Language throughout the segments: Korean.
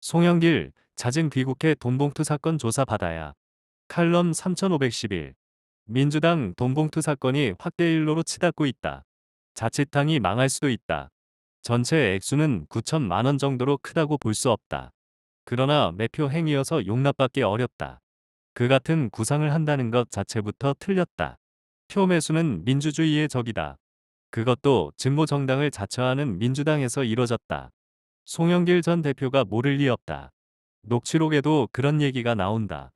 송영길, 잦은 귀국해 돈봉투 사건 조사 받아야. 칼럼 3511. 민주당 돈봉투 사건이 확대 일로로 치닫고 있다. 자칫당이 망할 수도 있다. 전체 액수는 9천만 원 정도로 크다고 볼 수 없다. 그러나 매표 행위여서 용납받기 어렵다. 그 같은 구상을 한다는 것 자체부터 틀렸다. 표 매수는 민주주의의 적이다. 그것도 진보 정당을 자처하는 민주당에서 이뤄졌다. 송영길 전 대표가 모를 리 없다. 녹취록에도 그런 얘기가 나온다.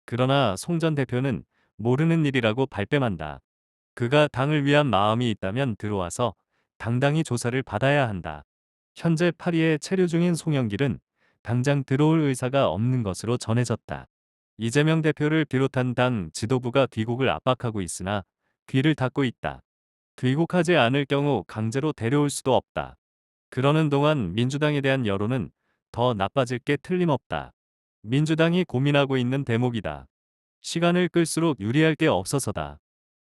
그러나 송 전 대표는 모르는 일이라고 발뺌한다. 그가 당을 위한 마음이 있다면 들어와서 당당히 조사를 받아야 한다. 현재 파리에 체류 중인 송영길은 당장 들어올 의사가 없는 것으로 전해졌다. 이재명 대표를 비롯한 당 지도부가 귀국을 압박하고 있으나 귀를 닫고 있다. 귀국하지 않을 경우 강제로 데려올 수도 없다. 그러는 동안 민주당에 대한 여론은 더 나빠질 게 틀림없다. 민주당이 고민하고 있는 대목이다. 시간을 끌수록 유리할 게 없어서다.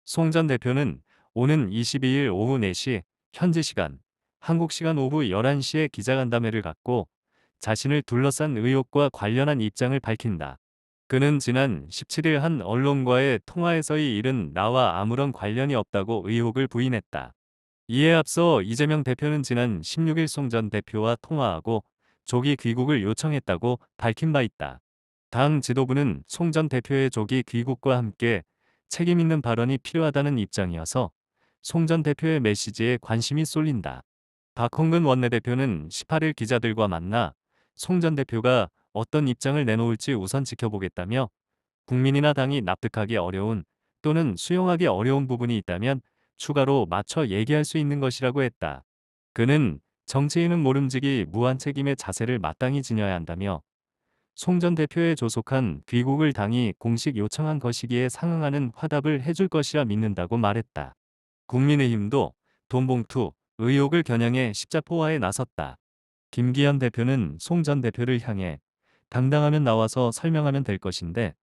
송 전 대표는 오는 22일 오후 4시 현지 시간, 한국 시간 오후 11시에 기자간담회를 갖고 자신을 둘러싼 의혹과 관련한 입장을 밝힌다. 그는 지난 17일 한 언론과의 통화에서의 일은 나와 아무런 관련이 없다고 의혹을 부인했다. 이에 앞서 이재명 대표는 지난 16일 송 전 대표와 통화하고 조기 귀국을 요청했다고 밝힌 바 있다. 당 지도부는 송 전 대표의 조기 귀국과 함께 책임 있는 발언이 필요하다는 입장이어서 송 전 대표의 메시지에 관심이 쏠린다. 박홍근 원내대표는 18일 기자들과 만나 송 전 대표가 어떤 입장을 내놓을지 우선 지켜보겠다며 국민이나 당이 납득하기 어려운 또는 수용하기 어려운 부분이 있다면 추가로 맞춰 얘기할 수 있는 것이라고 했다. 그는 정치인은 모름지기 무한 책임의 자세를 마땅히 지녀야 한다며 송 전 대표의 조속한 귀국을 당이 공식 요청한 것이기에 상응하는 화답을 해줄 것이라 믿는다고 말했다. 국민의힘도 돈봉투 의혹을 겨냥해 십자포화에 나섰다. 김기현 대표는 송 전 대표를 향해 당당하면 나와서 설명하면 될 것인데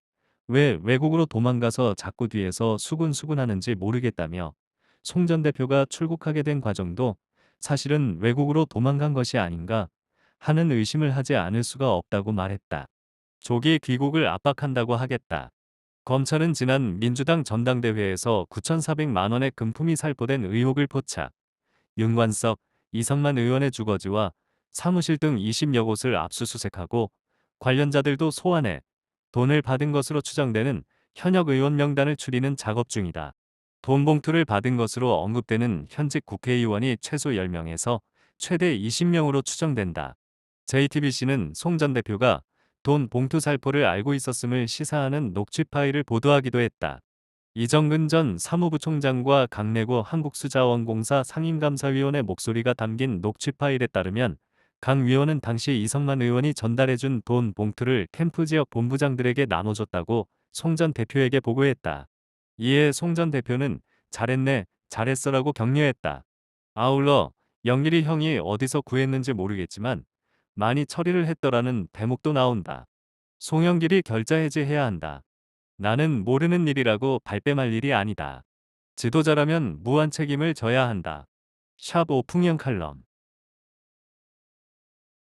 왜 외국으로 도망가서 자꾸 뒤에서 수군수군하는지 모르겠다며 송 전 대표가 출국하게 된 과정도 사실은 외국으로 도망간 것이 아닌가 하는 의심을 하지 않을 수가 없다고 말했다. 조기 귀국을 압박한다고 하겠다. 검찰은 지난 민주당 전당대회에서 9,400만 원의 금품이 살포된 의혹을 포착. 윤관석, 이성만 의원의 주거지와 사무실 등 20여 곳을 압수수색하고 관련자들도 소환해 돈을 받은 것으로 추정되는 현역 의원 명단을 추리는 작업 중이다. 돈 봉투를 받은 것으로 언급되는 현직 국회의원이 최소 10명에서 최대 20명으로 추정된다. JTBC는 송 전 대표가 돈 봉투 살포를 알고 있었음을 시사하는 녹취 파일을 보도하기도 했다. 이정근 전 사무부총장과 강내구 한국수자원공사 상임감사위원의 목소리가 담긴 녹취 파일에 따르면 강 위원은 당시 이성만 의원이 전달해준 돈 봉투를 캠프 지역 본부장들에게 나눠줬다고 송 전 대표에게 보고했다. 이에 송 전 대표는 잘했네, 잘했어라고 격려했다. 아울러 영길이 형이 어디서 구했는지 모르겠지만 많이 처리를 했더라는 대목도 나온다. 송영길이 결자해지해야 한다. 나는 모르는 일이라고 발뺌할 일이 아니다. 지도자라면 무한 책임을 져야 한다. 샵 오풍영 칼럼